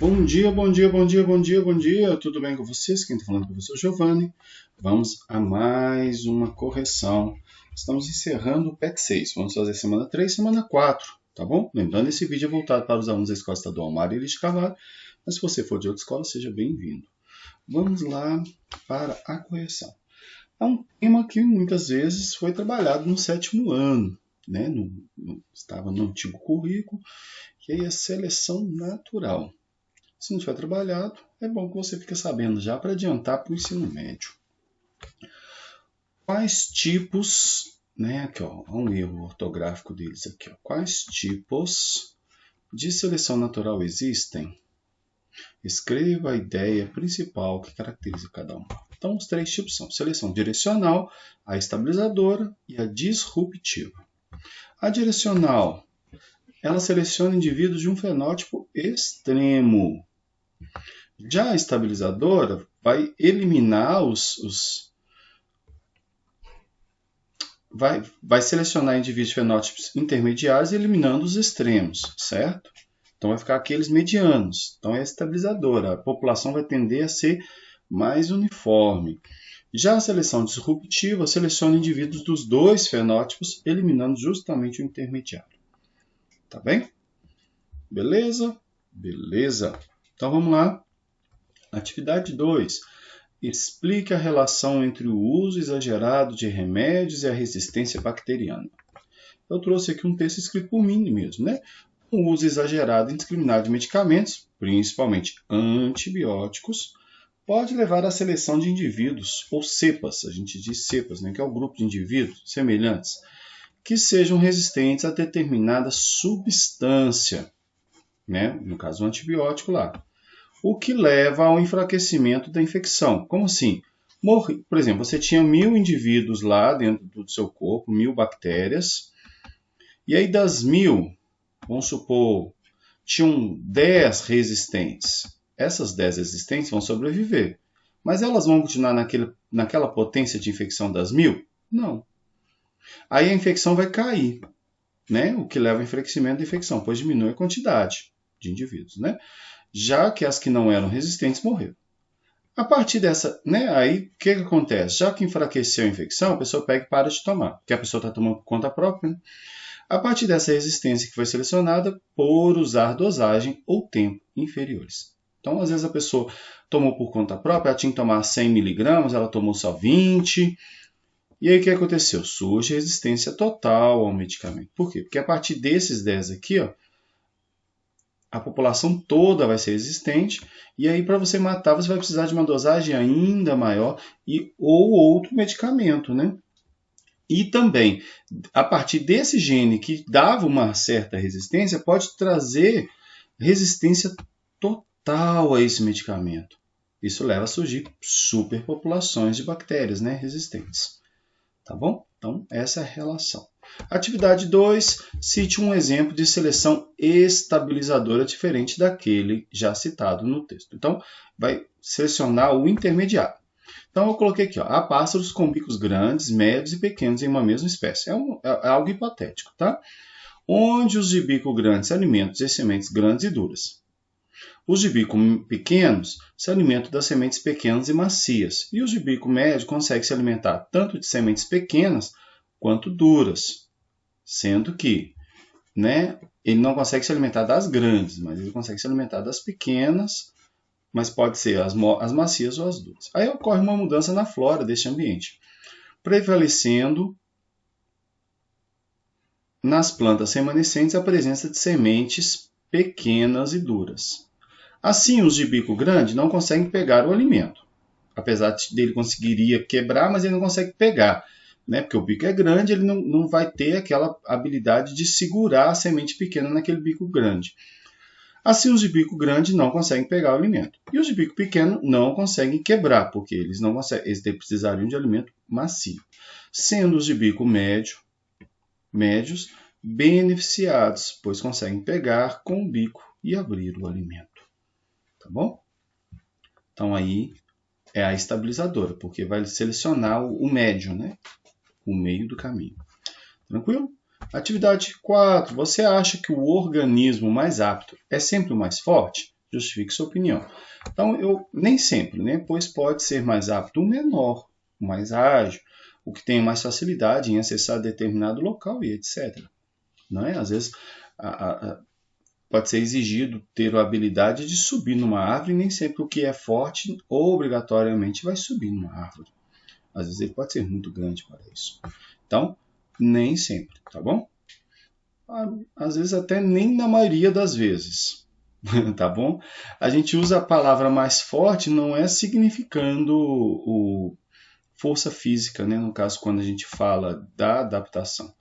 Bom dia, bom dia, bom dia, bom dia, bom dia. Tudo bem com vocês? Quem está falando é o professor Giovanni. Vamos a mais uma correção. Estamos encerrando o PET 6. Vamos fazer semana 3, semana 4, tá bom? Lembrando, esse vídeo é voltado para os alunos da Escola Estadual Mário Iris de Carvalho, mas se você for de outra escola, seja bem-vindo. Vamos lá para a correção. É um tema que muitas vezes foi trabalhado no 7º ano, né? Estava no antigo currículo, que é a seleção natural. Se não tiver trabalhado, é bom que você fique sabendo já para adiantar para o ensino médio. Quais tipos, né? Aqui, ó, um erro ortográfico deles aqui, ó. Quais tipos de seleção natural existem? Escreva a ideia principal que caracteriza cada um. Então, os 3 tipos são seleção direcional, a estabilizadora e a disruptiva. A direcional, ela seleciona indivíduos de um fenótipo extremo. Já a estabilizadora vai eliminar vai selecionar indivíduos de fenótipos intermediários, eliminando os extremos, certo? Então vai ficar aqueles medianos. Então é estabilizadora. A população vai tender a ser mais uniforme. Já a seleção disruptiva seleciona indivíduos dos 2 fenótipos, eliminando justamente o intermediário. Tá bem? Beleza? Beleza. Então vamos lá. Atividade 2. Explique a relação entre o uso exagerado de remédios e a resistência bacteriana. Eu trouxe aqui um texto escrito por mim mesmo, né? O uso exagerado e indiscriminado de medicamentos, principalmente antibióticos, pode levar à seleção de indivíduos, ou cepas, a gente diz cepas, né? Que é o grupo de indivíduos semelhantes, que sejam resistentes a determinada substância, né? No caso, o antibiótico lá. O que leva ao enfraquecimento da infecção. Como assim? Por exemplo, você tinha 1000 indivíduos lá dentro do seu corpo, 1000 bactérias, e aí das 1000, vamos supor, tinham 10 resistentes. Essas 10 resistentes vão sobreviver, mas elas vão continuar naquela potência de infecção das 1000? Não. Aí a infecção vai cair, né? O que leva ao enfraquecimento da infecção, pois diminui a quantidade de indivíduos, né? Já que as que não eram resistentes morreram. A partir dessa, né, aí o que acontece? Já que enfraqueceu a infecção, a pessoa pega e para de tomar, porque a pessoa está tomando por conta própria, né? A partir dessa resistência que foi selecionada por usar dosagem ou tempo inferiores. Então, às vezes a pessoa tomou por conta própria, ela tinha que tomar 100 miligramas, ela tomou só 20, e aí o que aconteceu? Surge resistência total ao medicamento. Por quê? Porque a partir desses 10 aqui, ó, a população toda vai ser resistente, e aí para você matar você vai precisar de uma dosagem ainda maior ou outro medicamento, né? E também, a partir desse gene que dava uma certa resistência, pode trazer resistência total a esse medicamento. Isso leva a surgir superpopulações de bactérias, né, resistentes. Tá bom? Então, essa é a relação. Atividade 2, cite um exemplo de seleção estabilizadora diferente daquele já citado no texto. Então, vai selecionar o intermediário. Então, eu coloquei aqui, ó, há pássaros com bicos grandes, médios e pequenos em uma mesma espécie. É algo hipotético, tá? Onde os de bico grande se alimentam de sementes grandes e duras. Os de bico pequenos se alimentam das sementes pequenas e macias. E os de bico médio conseguem se alimentar tanto de sementes pequenas quanto duras. Sendo que, né, ele não consegue se alimentar das grandes, mas ele consegue se alimentar das pequenas, mas pode ser as macias ou as duras. Aí ocorre uma mudança na flora deste ambiente, prevalecendo nas plantas remanescentes a presença de sementes pequenas e duras. Assim, os de bico grande não conseguem pegar o alimento. Apesar dele conseguiria quebrar, mas ele não consegue pegar, né? Porque o bico é grande, ele não vai ter aquela habilidade de segurar a semente pequena naquele bico grande. Assim, os de bico grande não conseguem pegar o alimento. E os de bico pequeno não conseguem quebrar, porque eles não conseguem, eles precisariam de alimento macio. Sendo os de bico médios beneficiados, pois conseguem pegar com o bico e abrir o alimento. Tá bom? Então aí é a estabilizadora, porque vai selecionar o médio, né? O meio do caminho. Tranquilo? Atividade 4. Você acha que o organismo mais apto é sempre o mais forte? justifique sua opinião. Então, nem sempre, né? Pois pode ser mais apto o menor, o mais ágil, o que tem mais facilidade em acessar determinado local e etc. Não é? Às vezes, pode ser exigido ter a habilidade de subir numa árvore, e nem sempre o que é forte obrigatoriamente vai subir numa árvore. Às vezes ele pode ser muito grande para isso. Então, nem sempre, tá bom? Às vezes até nem na maioria das vezes, tá bom? A gente usa a palavra mais forte não é significando força física, né? No caso, quando a gente fala da adaptação.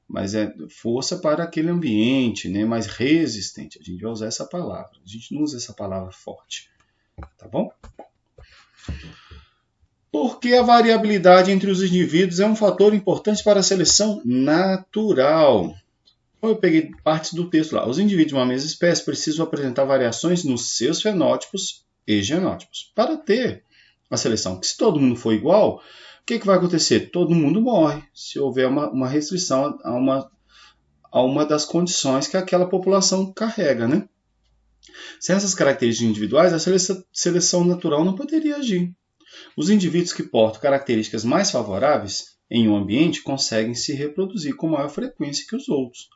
Mas é força para aquele ambiente, né, mais resistente. A gente vai usar essa palavra. A gente não usa essa palavra forte. Tá bom? Porque a variabilidade entre os indivíduos é um fator importante para a seleção natural. Então, eu peguei partes do texto lá. Os indivíduos de uma mesma espécie precisam apresentar variações nos seus fenótipos e genótipos para ter a seleção. Porque se todo mundo for igual, o que vai acontecer? Todo mundo morre se houver uma restrição a uma das condições que aquela população carrega, né? Sem essas características individuais, a seleção natural não poderia agir. Os indivíduos que portam características mais favoráveis em um ambiente conseguem se reproduzir com maior frequência que os outros.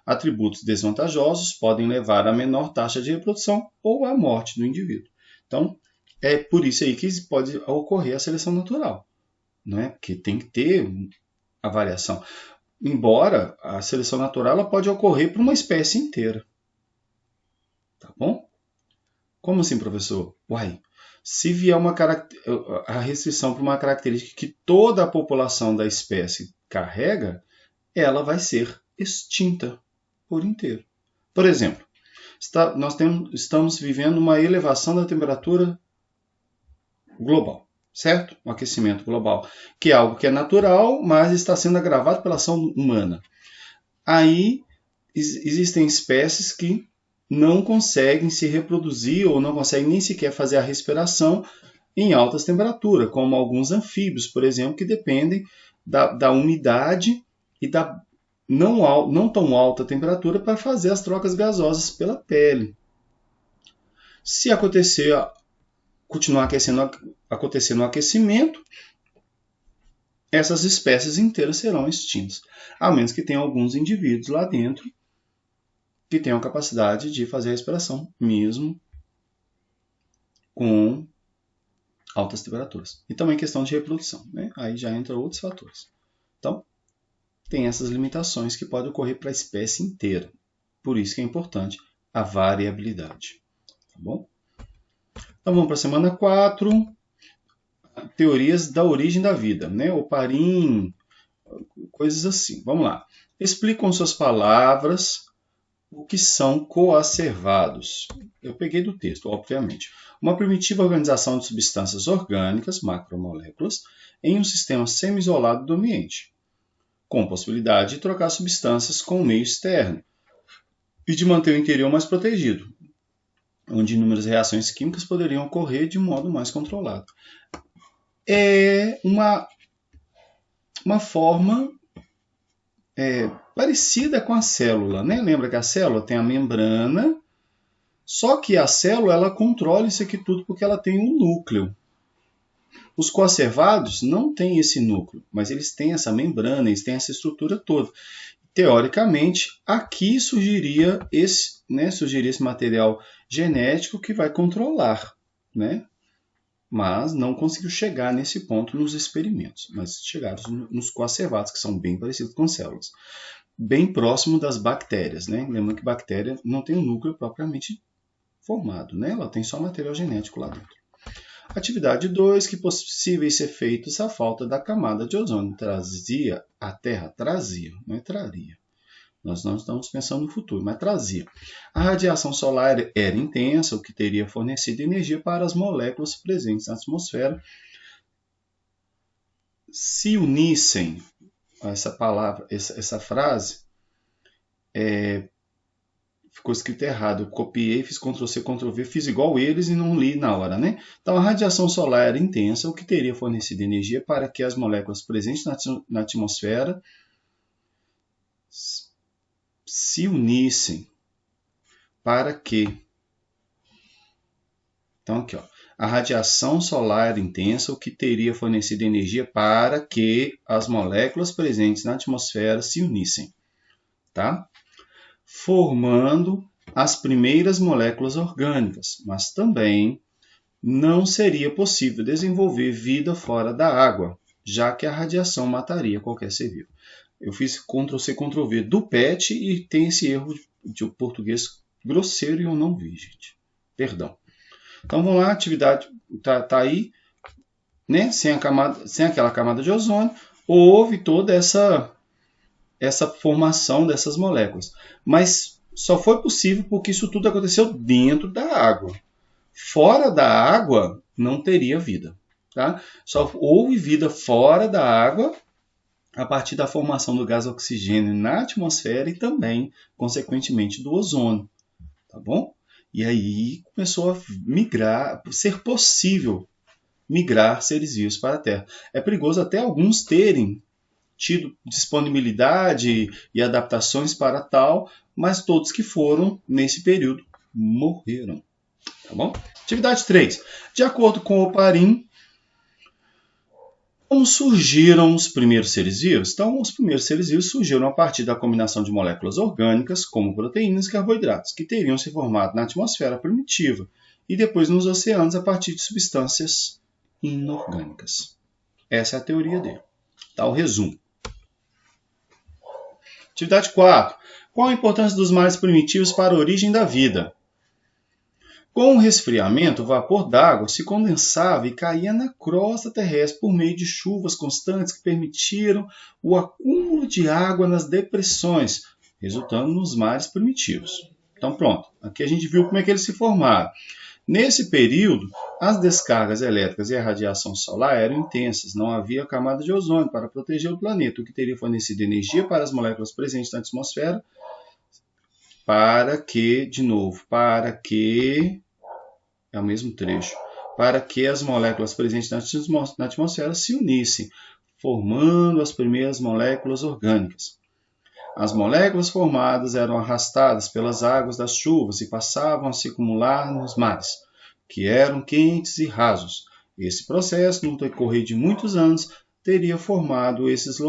Atributos desvantajosos podem levar a menor taxa de reprodução ou à morte do indivíduo. Então, é por isso aí que pode ocorrer a seleção natural, não é? Porque tem que ter a variação. Embora a seleção natural ela pode ocorrer para uma espécie inteira. Tá bom? Como assim, professor? Uai, se vier a restrição para uma característica que toda a população da espécie carrega, ela vai ser extinta por inteiro. Por exemplo, estamos vivendo uma elevação da temperatura global, certo? Um aquecimento global, que é algo que é natural, mas está sendo agravado pela ação humana. Aí existem espécies que não conseguem se reproduzir ou não conseguem nem sequer fazer a respiração em altas temperaturas, como alguns anfíbios, por exemplo, que dependem da umidade e da não tão alta temperatura para fazer as trocas gasosas pela pele. Se continuar acontecendo o aquecimento, essas espécies inteiras serão extintas, a menos que tenha alguns indivíduos lá dentro que tenham a capacidade de fazer a respiração, mesmo com altas temperaturas. E também questão de reprodução, né? Aí já entra outros fatores. Então, tem essas limitações que podem ocorrer para a espécie inteira. Por isso que é importante a variabilidade. Tá bom? Então, vamos para a semana 4. Teorias da origem da vida, né? Oparin, coisas assim. Vamos lá. Explica com suas palavras o que são coacervados. Eu peguei do texto, obviamente. Uma primitiva organização de substâncias orgânicas, macromoléculas, em um sistema semi-isolado do ambiente, com possibilidade de trocar substâncias com o meio externo e de manter o interior mais protegido, onde inúmeras reações químicas poderiam ocorrer de modo mais controlado. É uma forma parecida com a célula, né? Lembra que a célula tem a membrana, só que a célula ela controla isso aqui tudo porque ela tem um núcleo. Os coacervados não têm esse núcleo, mas eles têm essa membrana, eles têm essa estrutura toda. Teoricamente, aqui surgiria esse material genético que vai controlar, né? Mas não conseguiu chegar nesse ponto nos experimentos, mas chegaram nos coacervados, que são bem parecidos com células. Bem próximo das bactérias, né? Lembra que bactéria não tem um núcleo propriamente formado, né? Ela tem só material genético lá dentro. Atividade 2, que possíveis efeitos a falta da camada de ozônio trazia à Terra, não é traria. Nós não estamos pensando no futuro, mas trazia. A radiação solar era intensa, o que teria fornecido energia para as moléculas presentes na atmosfera se unissem. Essa palavra, essa frase, ficou escrito errado. Eu copiei, fiz Ctrl+C, Ctrl+V, fiz igual eles e não li na hora, né? Então, a radiação solar era intensa, o que teria fornecido energia para que as moléculas presentes na atmosfera se unissem para que Então, aqui, ó, a radiação solar intensa, o que teria fornecido energia para que as moléculas presentes na atmosfera se unissem, tá? Formando as primeiras moléculas orgânicas, mas também não seria possível desenvolver vida fora da água, já que a radiação mataria qualquer ser vivo. Eu fiz Ctrl+C, Ctrl+V do PET e tem esse erro de português grosseiro e eu não vi, gente. Perdão. Então vamos lá, a atividade tá aí, né? Sem aquela camada de ozônio, houve toda essa formação dessas moléculas. Mas só foi possível porque isso tudo aconteceu dentro da água. Fora da água não teria vida. Tá? Só houve vida fora da água a partir da formação do gás oxigênio na atmosfera e também, consequentemente, do ozônio. Tá bom? E aí começou a migrar, ser possível migrar seres vivos para a Terra. É perigoso até alguns terem tido disponibilidade e adaptações para tal, mas todos que foram nesse período morreram. Tá bom? Atividade 3. De acordo com o Oparin, como surgiram os primeiros seres vivos? Então, os primeiros seres vivos surgiram a partir da combinação de moléculas orgânicas, como proteínas e carboidratos, que teriam se formado na atmosfera primitiva e depois nos oceanos a partir de substâncias inorgânicas. Essa é a teoria dele. Tá, o resumo. Atividade 4. Qual a importância dos mares primitivos para a origem da vida? Com o resfriamento, o vapor d'água se condensava e caía na crosta terrestre por meio de chuvas constantes que permitiram o acúmulo de água nas depressões, resultando nos mares primitivos. Então pronto, aqui a gente viu como é que eles se formaram. Nesse período, as descargas elétricas e a radiação solar eram intensas, não havia camada de ozônio para proteger o planeta, o que teria fornecido energia para as moléculas presentes na atmosfera, para que é o mesmo trecho, para que as moléculas presentes na atmosfera se unissem, formando as primeiras moléculas orgânicas. As moléculas formadas eram arrastadas pelas águas das chuvas e passavam a se acumular nos mares, que eram quentes e rasos. Esse processo, no decorrer de muitos anos, teria transformado esses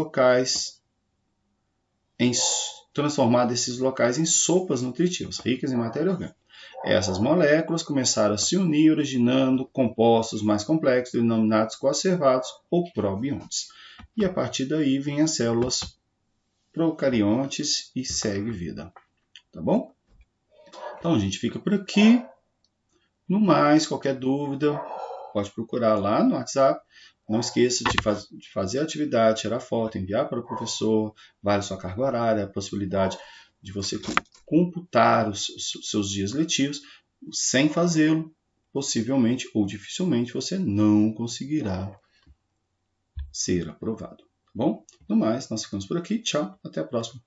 locais em sopas nutritivas, ricas em matéria orgânica. Essas moléculas começaram a se unir, originando compostos mais complexos, denominados coacervados ou probiontes. E a partir daí vem as células procariontes e segue vida. Tá bom? Então a gente fica por aqui. No mais, qualquer dúvida, pode procurar lá no WhatsApp. Não esqueça de fazer a atividade, tirar foto, enviar para o professor, vale sua carga horária, a possibilidade de você computar os seus dias letivos. Sem fazê-lo, possivelmente ou dificilmente você não conseguirá ser aprovado. Tá bom? No mais, nós ficamos por aqui. Tchau, até a próxima.